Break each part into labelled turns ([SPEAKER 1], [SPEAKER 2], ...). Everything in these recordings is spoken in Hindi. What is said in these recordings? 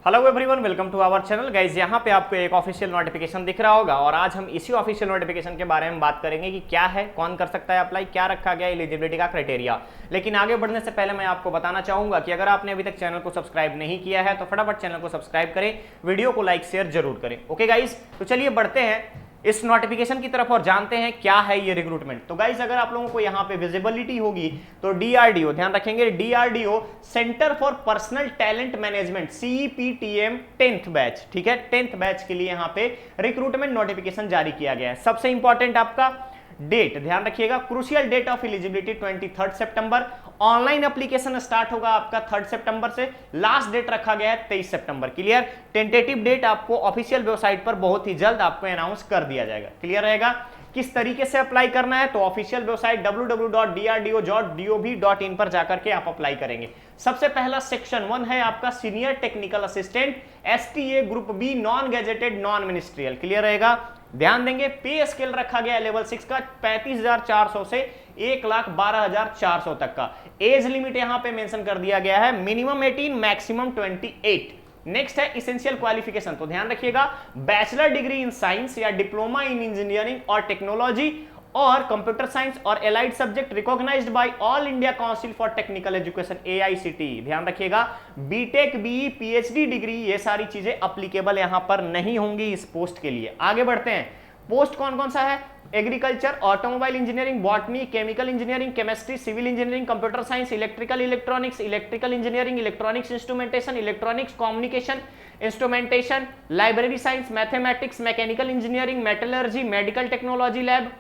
[SPEAKER 1] Hello everyone, welcome to our channel guys. यहाँ पे आपको एक ऑफिशियल नोटिफिकेशन दिख रहा होगा और आज हम इसी ऑफिशियल नोटिफिकेशन के बारे में बात करेंगे कि क्या है, कौन कर सकता है अप्लाई, क्या रखा गया एलिजिबिलिटी का क्राइटेरिया। लेकिन आगे बढ़ने से पहले मैं आपको बताना चाहूंगा कि अगर आपने अभी तक चैनल को सब्सक्राइब नहीं किया है तो फटाफट चैनल को सब्सक्राइब करें, वीडियो को लाइक शेयर जरूर करें। ओके गाइज, तो चलिए बढ़ते हैं इस नोटिफिकेशन की तरफ और जानते हैं क्या है ये रिक्रूटमेंट। तो गाइस अगर आप लोगों को यहाँ पे विजिबिलिटी होगी तो डीआरडीओ, ध्यान रखेंगे DRDO centre for personnel talent management CPTM 10th batch, ठीक है, 10th बैच के लिए यहाँ पे रिक्रूटमेंट नोटिफिकेशन जारी किया गया है। सबसे इंपॉर्टेंट आपका डेट ध्यान रखिएगा, क्रूशियल डेट ऑफ एलिजिबिलिटी 23 सितंबर। ऑनलाइन एप्लीकेशन स्टार्ट होगा आपका 3 सितंबर से, लास्ट डेट रखा गया है 23 सितंबर। क्लियर, टेंटेटिव डेट आपको ऑफिशियल वेबसाइट पर बहुत ही जल्द आपको अनाउंस कर दिया जाएगा। क्लियर रहेगा किस तरीके से अप्लाई करना है, तो ऑफिशियल वेबसाइट www.drdo.gov.in पर जाकर के आप अप्लाई करेंगे। सबसे पहला सेक्शन 1 है आपका senior technical assistant STA group B, non gazetted non ministerial. Clear रहेगा, ध्यान देंगे। पे स्केल रखा गया लेवल 6 का 35,400 से 1,12,400 तक का। एज लिमिट यहां पे मेंशन कर दिया गया है, मिनिमम 18 मैक्सिमम 28। नेक्स्ट है इसेंशियल क्वालिफिकेशन, तो ध्यान रखिएगा बैचलर डिग्री इन साइंस या डिप्लोमा इन इंजीनियरिंग और टेक्नोलॉजी और कंप्यूटर साइंस और allied subject recognised by all India council for technical education AICTE। ध्यान रखिएगा बीटेक बीई पीएचडी डिग्री ये सारी चीजें अप्लीकेबल यहां पर नहीं होंगी इस पोस्ट के लिए। आगे बढ़ते हैं, पोस्ट कौन कौन सा है, agriculture, automobile engineering, botany, chemical engineering, chemistry, civil engineering, computer science, electrical electronics, electrical engineering, electronics instrumentation, electronics communication instrumentation, library science, mathematics, mechanical engineering, metallurgy, medical technology lab,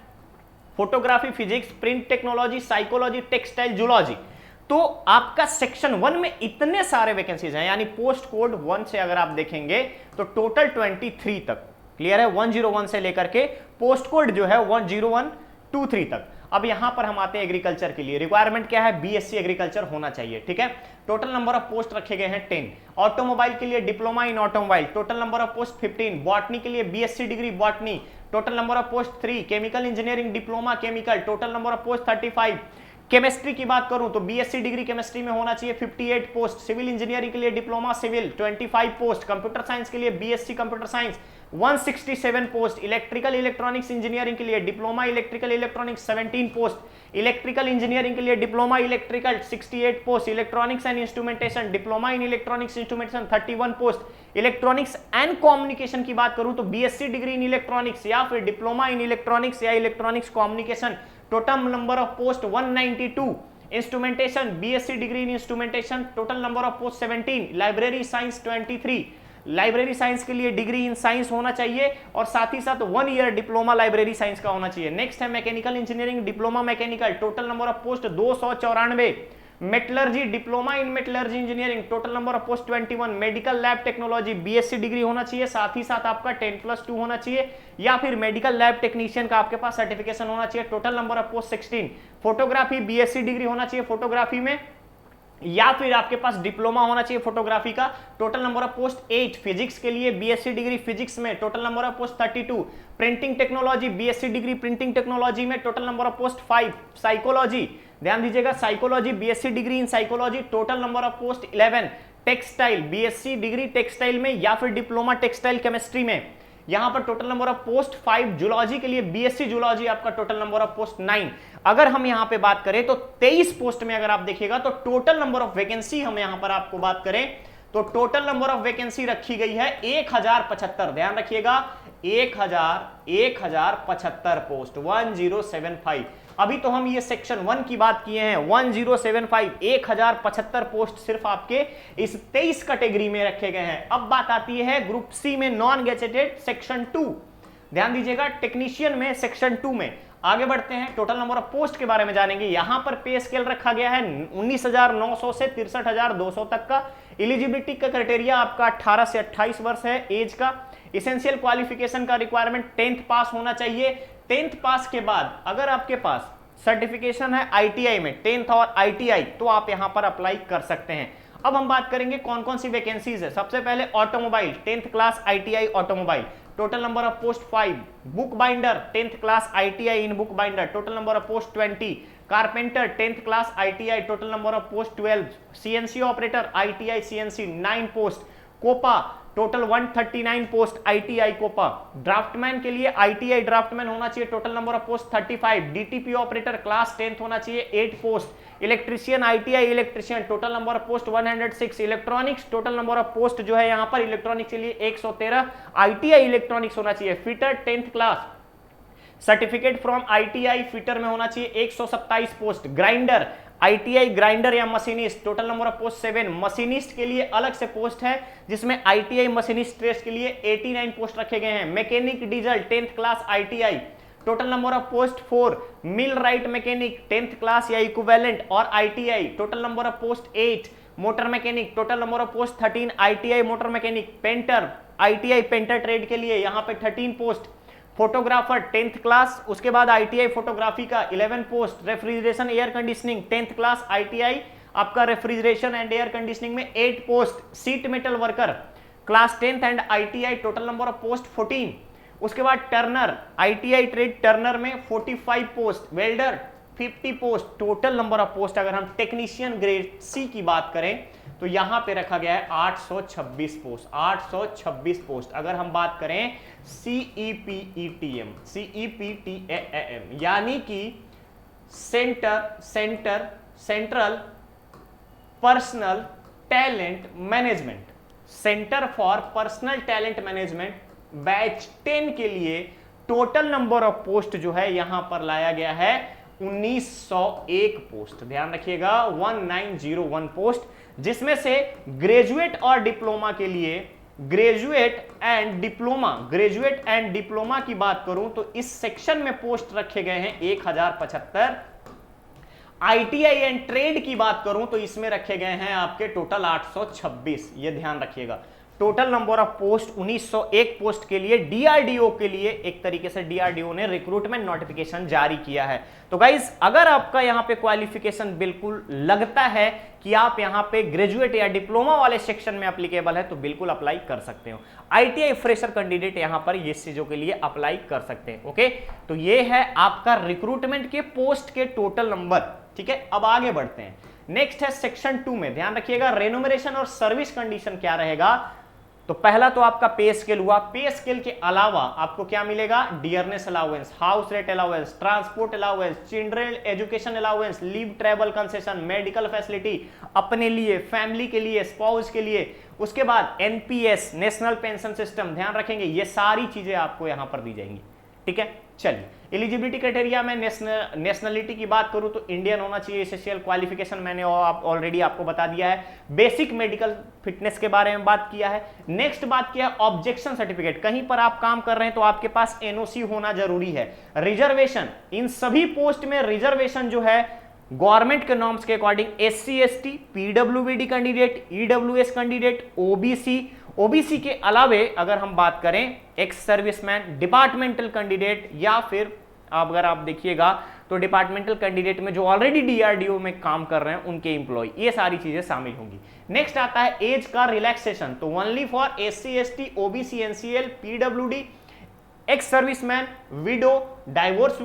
[SPEAKER 1] photography, physics, print technology, psychology, textile, zoology. तो आपका सेक्शन 1 में इतने सारे वैकेंसीज हैं, यानी पोस्ट कोड 1 से अगर आप देखेंगे तो टोटल 23 तक। क्लियर है, 101 से लेकर के पोस्ट कोड जो है 10123 तक। अब यहां पर हम आते हैं एग्रीकल्चर के लिए। रिक्वायरमेंट क्या है, बीएससी एग्रीकल्चर होना चाहिए, ठीक है। टोटल नंबर ऑफ पोस्ट रखे गए हैं 10। ऑटोमोबाइल के लिए diploma in automobile, total number of post 15। Botany के लिए BSc degree botany, total number of post 3। Chemical engineering diploma chemical, total number of post 35। Chemistry की बात करूं तो बीएससी डिग्री केमिस्ट्री में होना चाहिए 58 पोस्ट। सिविल इंजीनियरिंग के लिए diploma civil 25 post. Computer science के लिए BSc computer science 167 post. Electrical electronics engineering के लिए diploma electrical electronics 17 post. Electrical engineering के लिए diploma electrical 68 post. Electronics and instrumentation diploma in electronics instrumentation 31 post. Electronics and communication की बात करूं तो बीएससी डिग्री इन इलेक्ट्रॉनिक्स या फिर डिप्लोमा इन इलेक्ट्रॉनिक्स या electronics communication, total number of post 192। Instrumentation BSc degree in instrumentation, total number of post 17। Library science 23। Library science के लिए डिग्री इन साइंस होना चाहिए और साथ ही साथ 1 ईयर डिप्लोमा लाइब्रेरी साइंस का होना चाहिए। नेक्स्ट है mechanical engineering diploma mechanical, total number of post 294। Metallurgy diploma in metallurgy engineering, total number of post 21। Medical lab technology BSc degree होना चाहिए, साथ ही साथ आपका 10+2 होना चाहिए या फिर मेडिकल लैब टेक्नीशियन का आपके पास सर्टिफिकेशन होना चाहिए, total number of post 16। Photography BSc degree होना चाहिए फोटोग्राफी में या फिर आपके पास डिप्लोमा होना चाहिए फोटोग्राफी का, total number of post 8। Physics के लिए बीएससी डिग्री फिजिक्स में, total number of post 32। Printing technology BSc degree printing technology में, total number of post 5। Psychology, ध्यान दीजिएगा, psychology BSc degree in psychology, total number of post 11। Textile BSc degree textile में या फिर डिप्लोमा टेक्सटाइल केमिस्ट्री में, यहां पर total number of post 5। Zoology के लिए बीएससी जूलॉजी आपका टोटल नंबर ऑफ पोस्ट 9। अगर हम यहां पे बात करें तो 23 पोस्ट में अगर आप देखिएगा तो टोटल नंबर ऑफ वैकेंसी हम यहां पर आपको बात करें तो टोटल नंबर ऑफ वैकेंसी रखी गई है 1075। ध्यान रखिएगा 1075 पोस्ट 1075। अभी तो हम ये सेक्शन 1 की बात किए हैं, 1075 1075 पोस्ट सिर्फ आपके इस 23 कैटेगरी में रखे गए हैं। अब बात आती है ग्रुप सी में नॉन गैजेटेड सेक्शन 2। ध्यान दीजिएगा टेक्नीशियन में सेक्शन 2 में। आगे बढ़ते हैं, टोटल नंबर ऑफ पोस्ट के बारे में जानेंगे। यहां पर पे स्केल रखा गया है 19,900 से 63,200 तक का। एलिजिबिलिटी का क्राइटेरिया आपका 18 से 28 वर्ष है एज का। इसेंशियल क्वालिफिकेशन का रिक्वायरमेंट 10th पास होना चाहिए। 10th पास के बाद अगर आपके पास सर्टिफिकेशन है आईटीआई में 10th और आईटीआई तो आप यहां पर अप्लाई कर सकते हैं। अब हम बात करेंगे कौन कौन सी वैकेंसीज है। सबसे पहले automobile 10th class ITI automobile, total number of post 5। Book binder 10th class ITI in book binder, total number of post 20। Carpenter 10th class ITI, total number of post 12। CNC operator ITI CNC 9 post. COPA total 139 post ITI COPA. Draftsman के लिए आईटीआई ड्राफ्टमैन होना चाहिए, total number of post 35। DTP operator class 10th होना चाहिए, 8 post. Electrician ITI electrician total number of post 106। Electronics total number of post जो है यहां पर इलेक्ट्रॉनिक्स के लिए 113 आईटीआई इलेक्ट्रॉनिक्स होना चाहिए। Fitter 10th class, certificate from ITI fitter में होना चाहिए 127 पोस्ट। ग्राइंडर आईटीआई ग्राइंडर या machinist total number of post 7। Machinist के लिए अलग से पोस्ट है जिसमें आईटीआई मशीनिस्ट ट्रेस के लिए 89 पोस्ट रखे गए हैं। Mechanic diesel 10th class ITI total number of post 4। Mill right mechanic 10th class या इक्विवेलेंट और ITI total number of post 8। Motor mechanic total number of post 13 ITI motor mechanic. Painter ITI painter trade के लिए यहां पे 13 पोस्ट। फोटोग्राफर 10th क्लास, उसके बाद आईटीआई फोटोग्राफी का 11 post. Refrigeration air conditioning 10th class ITI आपका रेफ्रिजरेशन एंड एयर कंडीशनिंग में 8 post. Seat metal worker class 10th and ITI total number of post 14। उसके बाद टर्नर आईटीआई ट्रेड टर्नर में 45 post. Welder 50 post. Total number of post अगर हम टेक्नीशियन ग्रेड सी की बात करें तो यहां पे रखा गया है 826 पोस्ट। 826 पोस्ट। अगर हम बात करें CEPETM यानी कि central personal talent management, centre for personnel talent management batch 10 के लिए टोटल नंबर ऑफ पोस्ट जो है यहां पर लाया गया है 1901 पोस्ट। ध्यान रखिएगा 1901 पोस्ट, जिसमें से ग्रेजुएट और डिप्लोमा के लिए ग्रेजुएट एंड डिप्लोमा की बात करूं तो इस सेक्शन में पोस्ट रखे गए हैं 1075। आईटीआई एंड ट्रेड की बात करूं तो इसमें रखे गए हैं आपके टोटल 826। ये ध्यान रखिएगा total number of post 1901 post के लिए डीआरडीओ के लिए एक तरीके से डीआरडीओ ने रिक्रूटमेंट नोटिफिकेशन जारी किया है। तो गाइज अगर आपका यहां पे क्वालिफिकेशन बिल्कुल लगता है कि आप यहां पे ग्रेजुएट या डिप्लोमा वाले सेक्शन में एप्लीकेबल है तो बिल्कुल अप्लाई कर सकते हो। आईटीआई फ्रेशर कैंडिडेट यहां पर ये चीजों के लिए अप्लाई कर सकते हैं। ओके, तो ये है आपका रिक्रूटमेंट के पोस्ट के टोटल नंबर। ठीक है, अब आगे बढ़ते हैं। नेक्स्ट है सेक्शन 2 में ध्यान रखिएगा रेन्यूमरेशन और सर्विस कंडीशन क्या रहेगा। तो पहला तो आपका पे स्केल हुआ। पे स्केल के अलावा आपको क्या मिलेगा, dearness allowance, house rent allowance, transport allowance, children education allowance, leave travel concession, medical facility अपने लिए, फैमिली के लिए, स्पाउस के लिए। उसके बाद एनपीएस नेशनल पेंशन सिस्टम, ध्यान रखेंगे ये सारी चीजें आपको यहां पर दी जाएंगी। ठीक है, चलिए एलिजिबिलिटी क्राइटेरिया में नेशनलिटी की बात करूं तो इंडियन होना चाहिए। एसएससीएल क्वालिफिकेशन मैंने ऑलरेडी आपको बता दिया है। बेसिक मेडिकल फिटनेस के बारे में बात किया है। नेक्स्ट बात किया ऑब्जेक्शन सर्टिफिकेट, कहीं पर आप काम कर रहे हैं तो आपके पास एनओसी होना जरूरी है। रिजर्वेशन, इन सभी पोस्ट में रिजर्वेशन जो है गवर्नमेंट के नॉर्म्स के according SC ST, PWBD candidate, EWS candidate, OBC के अलावे अगर हम बात करें एक्स सर्विसमैन, डिपार्टमेंटल कैंडिडेट या फिर अगर आप देखिएगा तो डिपार्टमेंटल कैंडिडेट में जो ऑलरेडी डीआरडीओ में काम कर रहे हैं उनके एम्प्लॉय, ये सारी चीजें शामिल होंगी। नेक्स्ट आता है एज का रिलैक्सेशन, तो only for SC ST, OBC, NCL, PWD, ex serviceman, widow, divorce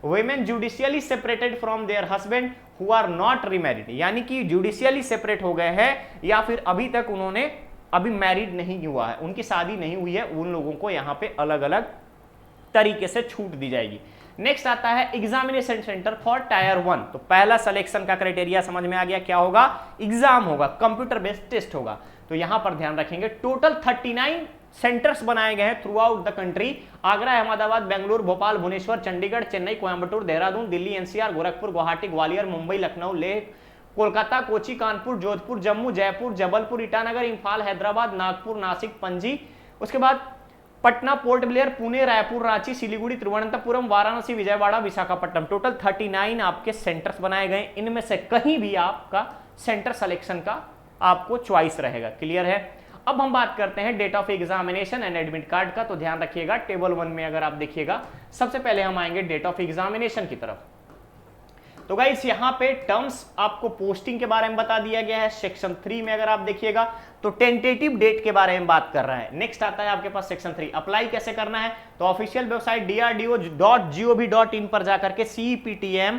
[SPEAKER 1] women judicially separated from their husband who are not remarried, यानी कि जुडिशियली सेपरेट हो गए हैं या फिर अभी तक उन्होंने अभी मैरिड नहीं हुआ है, उनकी शादी नहीं हुई है, उन लोगों को यहां पे अलग अलग तरीके से छूट दी जाएगी। नेक्स्ट आता है एग्जामिनेशन सेंटर फॉर टायर 1, तो पहला सिलेक्शन का क्राइटेरिया समझ में आ गया, क्या होगा, एग्जाम होगा, कंप्यूटर बेस्ड टेस्ट होगा। तो यहां पर ध्यान रखेंगे टोटल 39 सेंटर्स बनाए गए हैं throughout the country. Agra, Ahmedabad, Bengaluru, Bhopal, Bhubaneswar, Chandigarh, Chennai, Coimbatore, Dehradun, Delhi, NCR, Gorakhpur, Guwahati, Gwalior, Mumbai, Lucknow, Leh, Kolkata, Kochi, Kanpur, Jodhpur, Jammu, Jaipur, Jabalpur, Itanagar, Imphal, Hyderabad, Nagpur, Nashik, Panaji, उसके बाद पटना, पोर्ट ब्लेयर, पुणे, रायपुर, रांची, सिलीगुड़ी, तिरुवनंतपुरम, वाराणसी, विजयवाड़ा, विशाखापट्टनम। टोटल 39 आपके सेंटर्स बनाए गए, इनमें से कहीं भी आपका सेंटर सिलेक्शन का आपको चॉइस रहेगा। क्लियर है। अब हम बात करते हैं date of examination and admit card का, तो ध्यान रखिएगा टेबल 1 में अगर आप देखिएगा सबसे पहले हम आएंगे डेट ऑफ एग्जामिनेशन की तरफ। तो गाइस यहां पे टर्म्स आपको पोस्टिंग के बारे में बता दिया गया है। सेक्शन 3 में अगर आप देखिएगा तो टेंटेटिव डेट के बारे में बात कर रहा है। नेक्स्ट आता है आपके पास सेक्शन 3, अप्लाई कैसे करना है, तो ऑफिशियल वेबसाइट drdo.gov.in पर जाकर के CEPTM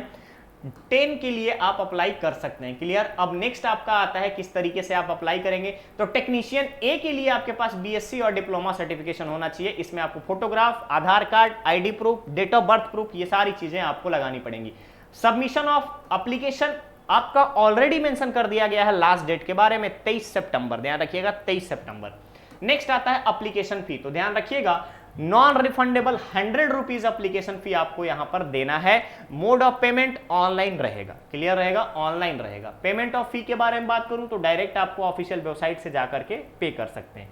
[SPEAKER 1] 10 के लिए आप अप्लाई कर सकते हैं। क्लियर। अब नेक्स्ट आपका आता है किस तरीके से आप अप्लाई करेंगे। तो टेक्नीशियन ए के लिए आपके पास बीएससी और डिप्लोमा सर्टिफिकेशन होना चाहिए। इसमें आपको photograph, Aadhaar card, ID proof, date of birth proof, ये सारी चीजें आपको लगानी पड़ेंगी। सबमिशन ऑफ एप्लीकेशन आपका ऑलरेडी मेंशन कर दिया गया है लास्ट डेट के बारे में 23 सितंबर, ध्यान रखिएगा 23 सितंबर। नेक्स्ट आता है एप्लीकेशन फी। तो ध्यान रखिएगा non refundable 100 rupees application fee आपको यहां पर देना है। मोड ऑफ पेमेंट ऑनलाइन रहेगा। क्लियर रहेगा, ऑनलाइन रहेगा। पेमेंट ऑफ फी के बारे में बात करूं तो डायरेक्ट आपको ऑफिशियल वेबसाइट से जाकर के पे कर सकते हैं।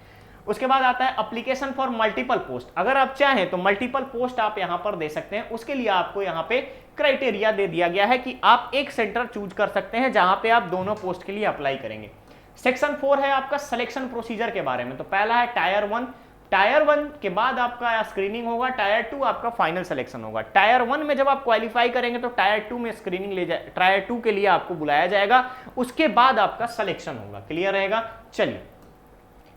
[SPEAKER 1] उसके बाद आता है एप्लीकेशन फॉर मल्टीपल पोस्ट। अगर आप चाहें तो मल्टीपल पोस्ट आप यहां पर दे सकते हैं। उसके लिए आपको यहां पे क्राइटेरिया दे दिया गया है कि आप एक सेंटर चूज कर सकते हैं जहां पे आप दोनों पोस्ट के लिए अप्लाई करेंगे। सेक्शन 4 है आपका सिलेक्शन प्रोसीजर के बारे में। तो पहला है टायर 1। टायर 1 के बाद आपका स्क्रीनिंग होगा, टायर 2 आपका फाइनल सिलेक्शन होगा। टायर 1 में जब आप क्वालिफाई करेंगे तो टायर 2 में स्क्रीनिंग ले जाए, टायर 2 के लिए आपको बुलाया जाएगा, उसके बाद आपका सिलेक्शन होगा। क्लियर रहेगा। चलिए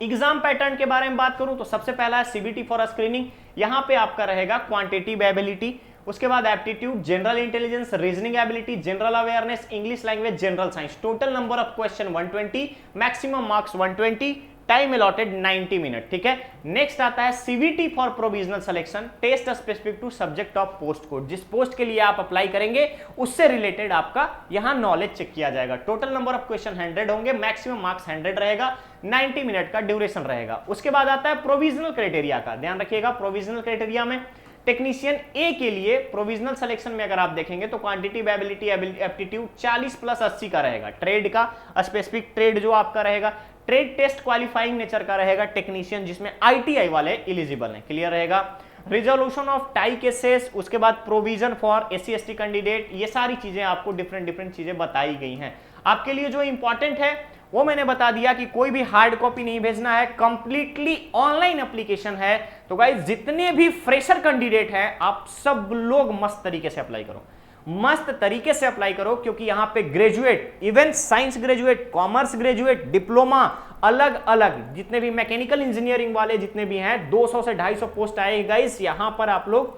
[SPEAKER 1] एग्जाम पैटर्न के बारे में बात करूं तो सबसे पहला है सीबीटी फॉर स्क्रीनिंग। यहां पे आपका रहेगा क्वांटिटेटिव एबिलिटी, उसके बाद aptitude, general intelligence, reasoning ability, general awareness, English language, general science. Total number of question 120, maximum marks 120, time allotted 90 minute. ठीक है। नेक्स्ट आता है CVT for provisional selection, test specific to subject of post code. जिस पोस्ट के लिए आप अप्लाई करेंगे उससे रिलेटेड आपका यहां नॉलेज चेक किया जाएगा। टोटल नंबर ऑफ क्वेश्चन 100 होंगे, मैक्सिमम मार्क्स 100 रहेगा, 90 मिनट का ड्यूरेशन रहेगा। उसके बाद आता है प्रोविजनल क्राइटेरिया का। ध्यान रखिएगा प्रोविजनल क्राइटेरिया में टेक्नीशियन ए के लिए प्रोविजनल सिलेक्शन में अगर आप देखेंगे तो क्वांटिटेटिव एबिलिटी, एप्टीट्यूड 40 प्लस 80 का रहेगा। ट्रेड का स्पेसिफिक ट्रेड जो आपका रहेगा, ट्रेड टेस्ट क्वालिफाइंग नेचर का रहेगा टेक्नीशियन, जिसमें आईटीआई वाले एलिजिबल हैं। क्लियर रहेगा। रिजोल्यूशन ऑफ टाई केसेस, उसके बाद provision for SC ST candidate, ये सारी चीजें आपको डिफरेंट चीजें बताई गई हैं। आपके लिए जो इंपॉर्टेंट है वो मैंने बता दिया कि कोई भी हार्ड कॉपी नहीं भेजना है, कंप्लीटली ऑनलाइन एप्लीकेशन है। तो गाइस जितने भी फ्रेशर कैंडिडेट हैं आप सब लोग मस्त तरीके से अप्लाई करो, मस्त तरीके से अप्लाई करो, क्योंकि यहां पे graduate, even science graduate, commerce graduate, diploma, अलग अलग जितने भी मैकेनिकल इंजीनियरिंग वाले जितने भी हैं 200 से 250 पोस्ट आए गाइस, यहां पर आप लोग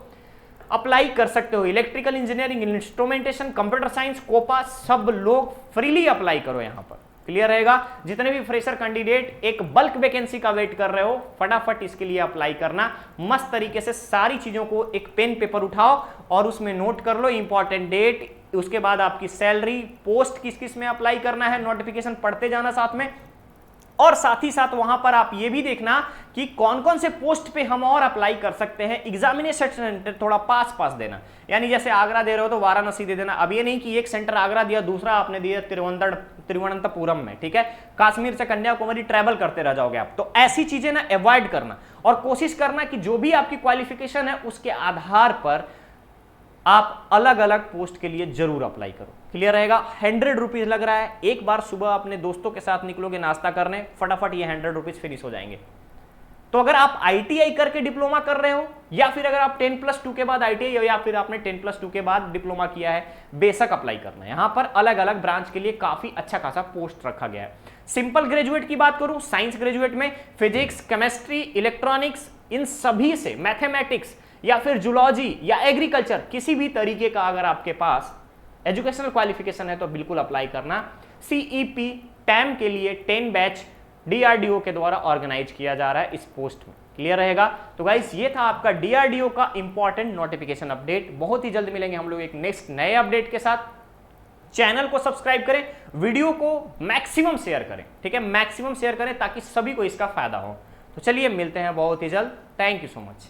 [SPEAKER 1] अप्लाई कर सकते हो। Electrical engineering, instrumentation, computer science, COPA, सब लोग फ्रीली अप्लाई करो यहां पर। क्लियर रहेगा। जितने भी फ्रेशर कैंडिडेट एक बल्क वैकेंसी का वेट कर रहे हो, फटाफट इसके लिए अप्लाई करना। मस्त तरीके से सारी चीजों को एक पेन पेपर उठाओ और उसमें नोट कर लो इंपॉर्टेंट डेट, उसके बाद आपकी सैलरी, पोस्ट किस किस में अप्लाई करना है, नोटिफिकेशन पढ़ते जाना साथ में। और साथ ही साथ वहां पर आप ये भी देखना कि कौन कौन से पोस्ट पे हम और अप्लाई कर सकते हैं। एग्जामिनेशन सेंटर थोड़ा पास पास देना, यानी जैसे आगरा दे रहे हो तो वाराणसी दे देना। अब ये नहीं कि एक सेंटर आगरा दिया, दूसरा आपने दिया तिरुवनंतपुरम में। ठीक है। कश्मीर से कन्याकुमारी ट्रैवल करते रह जाओगे आप। तो ऐसी चीजें ना अवॉइड करना और कोशिश करना कि जो भी आपकी क्वालिफिकेशन है उसके आधार पर आप अलग अलग पोस्ट के लिए जरूर अप्लाई करो। क्लियर रहेगा। 100 रुपीज लग रहा है। एक बार सुबह अपने दोस्तों के साथ निकलोगे नाश्ता करने, फटाफट ये 100 रुपीज फिनिश हो जाएंगे। तो अगर आप आईटीआई करके डिप्लोमा कर रहे हो, या फिर अगर आप 10+2 के बाद आईटीआई, या फिर आपने 10+2 के बाद डिप्लोमा किया है, बेशक अप्लाई करना है। यहां पर अलग अलग ब्रांच के लिए काफी अच्छा खासा पोस्ट रखा गया है। सिंपल ग्रेजुएट की बात करूं, साइंस ग्रेजुएट में फिजिक्स, केमिस्ट्री, इलेक्ट्रॉनिक्स, इन सभी से, मैथमेटिक्स या फिर जूलॉजी या एग्रीकल्चर, किसी भी तरीके का अगर आपके पास एजुकेशनल क्वालिफिकेशन है तो बिल्कुल अप्लाई करना। सीईपी टैम के लिए 10 बैच डीआरडीओ के द्वारा ऑर्गेनाइज किया जा रहा है इस पोस्ट में। क्लियर रहेगा। तो गाइस ये था आपका डीआरडीओ का इंपॉर्टेंट नोटिफिकेशन अपडेट। बहुत ही जल्द मिलेंगे हम लोग एक नेक्स्ट नए अपडेट के साथ। चैनल को सब्सक्राइब करें, वीडियो को मैक्सिमम शेयर करें। ठीक है, मैक्सिमम शेयर करें ताकि सभी को इसका फायदा हो। तो चलिए मिलते हैं बहुत ही जल्द। Thank you so much.